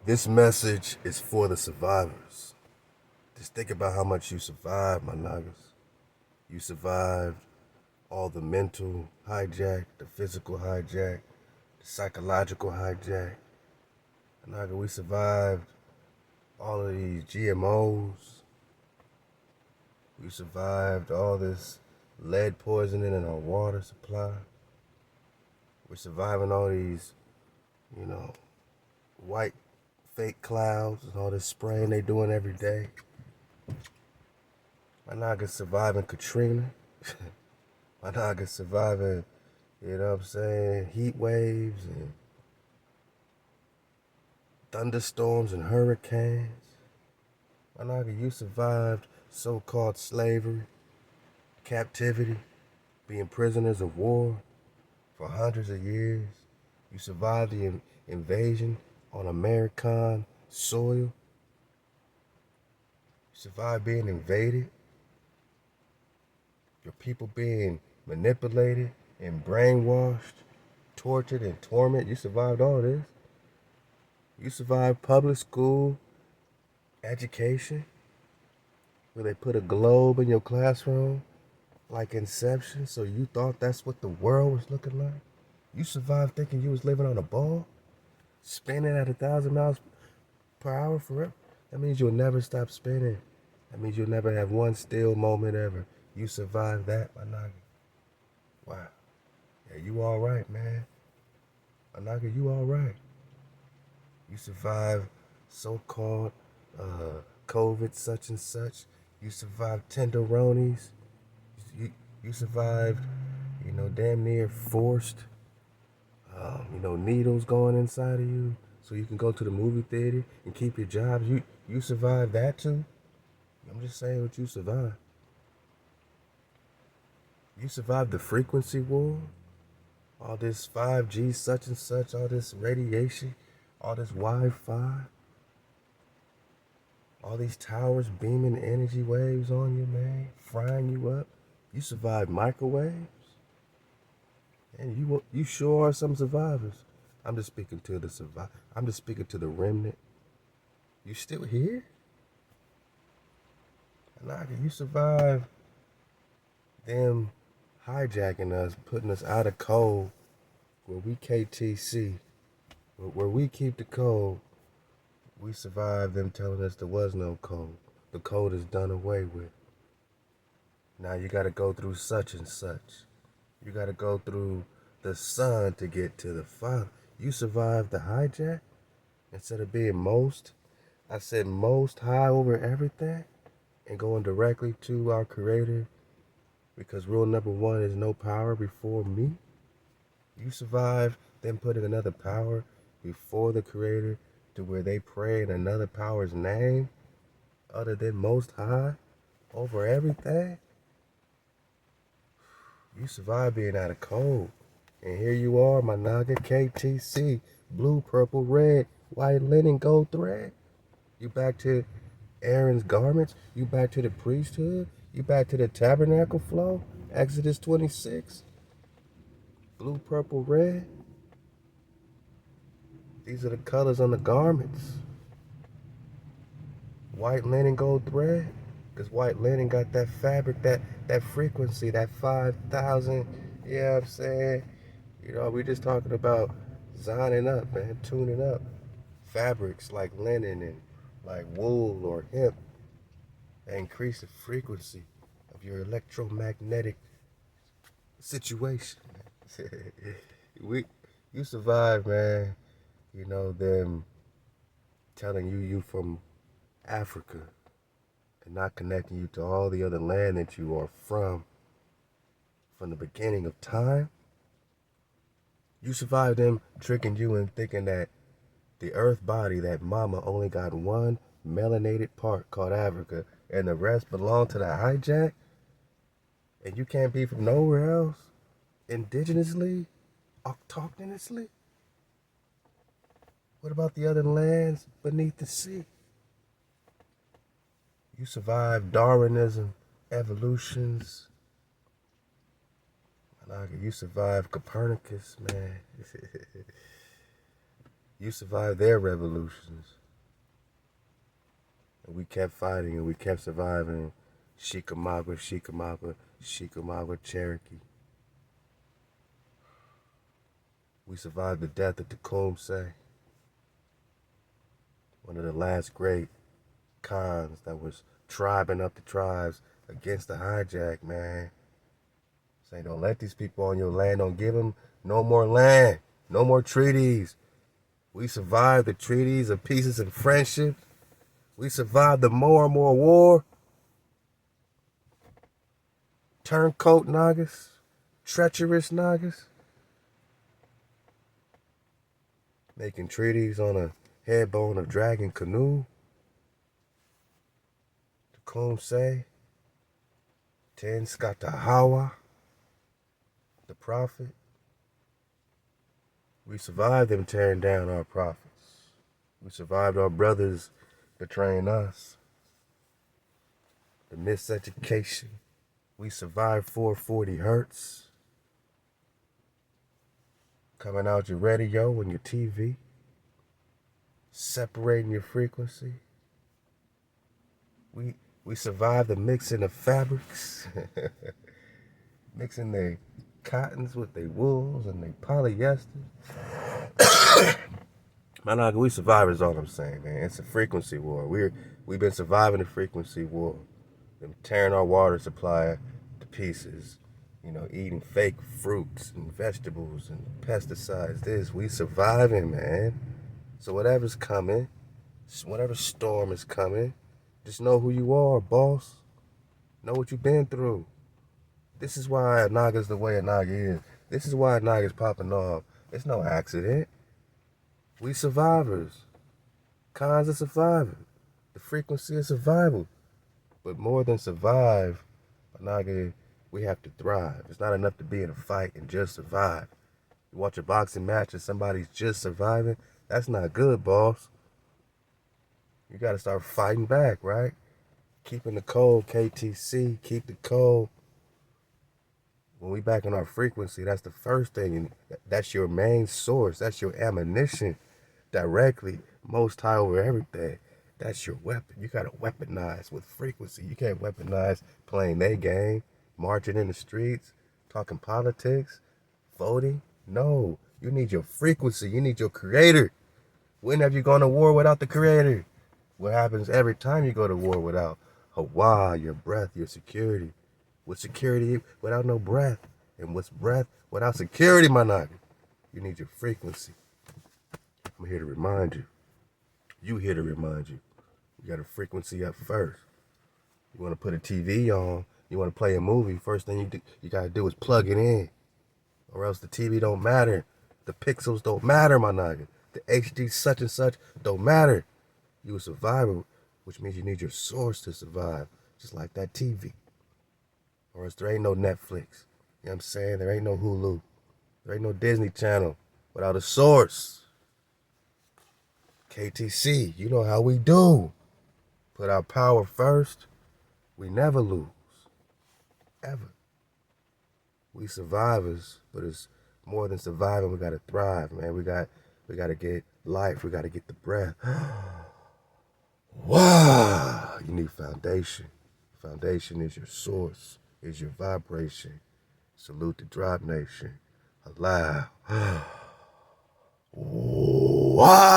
This message is for the survivors. Just think about how much you survived, my niggas. You survived all the mental hijack, the physical hijack, the psychological hijack. Naga, we survived all of these GMOs. We survived all this lead poisoning in our water supply. We're surviving all these, white fake clouds and all this spraying they doing every day. My niggas surviving Katrina. My niggas surviving, you know what I'm saying, heat waves and thunderstorms and hurricanes. My nigga, you survived so-called slavery, captivity, being prisoners of war for hundreds of years. You survived the invasion on American soil. You survived being invaded. Your people being manipulated and brainwashed, tortured and tormented. You survived all this. You survived public school education, where they put a globe in your classroom like Inception, so you thought that's what the world was looking like. You survived thinking you was living on a ball, spinning at 1,000 miles per hour forever. That means you'll never stop spinning. That means you'll never have one still moment ever. You survived that, my nigga. Wow. Yeah, you all right, man. My nigga, you all right. You survived so-called COVID such and such. You survived tenderonis. You survived, damn near forced, needles going inside of you so you can go to the movie theater and keep your job. You survived that too. I'm just saying what you survived. You survived the frequency war, all this 5G such and such, all this radiation, all this Wi-Fi, all these towers beaming energy waves on you, man, frying you up. You survived microwaves. And you sure are some survivors. I'm just speaking to the survive. I'm just speaking to the remnant. You still here? Naga, you survived them hijacking us, putting us out of code where we KTC, where we keep the code. We survived them telling us there was no code. The code is done away with. Now you gotta go through such and such. You gotta go through the sun to get to the Father. You survived the hijack instead of being I said most high over everything and going directly to our Creator because rule number one is no power before me. You survived them putting another power before the Creator to where they pray in another power's name other than most high over everything. You survived being out of code. And here you are, my Naga KTC, blue, purple, red, white linen, gold thread. You back to Aaron's garments. You back to the priesthood. You back to the tabernacle flow. Exodus 26. Blue, purple, red. These are the colors on the garments. White linen, gold thread. Because white linen got that fabric, that frequency, that 5,000. You know what I'm saying? We just talking about zoning up, man, tuning up. Fabrics like linen and like wool or hemp that increase the frequency of your electromagnetic situation. we, you survive, man. Them telling you from Africa and not connecting you to all the other land that you are from the beginning of time. You survived them tricking you and thinking that the earth body, that mama, only got one melanated part called Africa, and the rest belong to the hijack. And you can't be from nowhere else, indigenously, autochthonously. What about the other lands beneath the sea? You survived Darwinism, evolutions. You survived Copernicus, man. You survived their revolutions. And we kept fighting and we kept surviving. Chickamauga, Chickamauga, Chickamauga, Cherokee. We survived the death of Tecumseh, one of the last great cons that was tribing up the tribes against the hijack, man. Say, don't let these people on your land. Don't give them no more land, no more treaties. We survived the treaties of peace and friendship. We survived the more and more war. Turncoat Nagas, treacherous Nagas, making treaties on a headbone of dragon canoe. Tecumseh, HaLal, the prophet. We survived them tearing down our prophets. We survived our brothers betraying us. The miseducation. We survived 440 hertz. Coming out your radio and your TV. Separating your frequency. We survived the mixing of fabrics. Mixing their cottons with their wools and their polyester. Man, we survived is all I'm saying, man. It's a frequency war. We've been surviving the frequency war. Them tearing our water supply to pieces. You know, eating fake fruits and vegetables and pesticides. We surviving, man. So whatever's coming, whatever storm is coming, just know who you are, boss. Know what you've been through. This is why a Naga's the way a Naga is. This is why a Naga's popping off. It's no accident. We survivors. Cons of surviving. The frequency of survival. But more than survive, a Naga, we have to thrive. It's not enough to be in a fight and just survive. You watch a boxing match and somebody's just surviving, that's not good, boss. You gotta start fighting back, right? Keeping the code, KTC, keep the code. When we back on our frequency, that's the first thing. And that's your main source. That's your ammunition directly, most high over everything. That's your weapon. You gotta weaponize with frequency. You can't weaponize playing their game, marching in the streets, talking politics, voting. No, you need your frequency. You need your creator. When have you gone to war without the creator? What happens every time you go to war without HaWah, your breath, your security? With security without no breath. And what's breath without security, my nigga? You need your frequency. I'm here to remind you. You here to remind you. You got a frequency up first. You want to put a TV on. You want to play a movie. First thing you got to do is plug it in. Or else the TV don't matter. The pixels don't matter, my nigga. The HD such and such don't matter. You a survivor, which means you need your source to survive. Just like that TV. Or else there ain't no Netflix. You know what I'm saying? There ain't no Hulu. There ain't no Disney Channel without a source. KTC, you know how we do. Put our power first. We never lose. Ever. We survivors, but it's more than surviving. We gotta thrive, man. We gotta get life. We gotta get the breath. Wow. You need foundation. Foundation is your source, is your vibration. Salute the Drop Nation. Halal. Wow.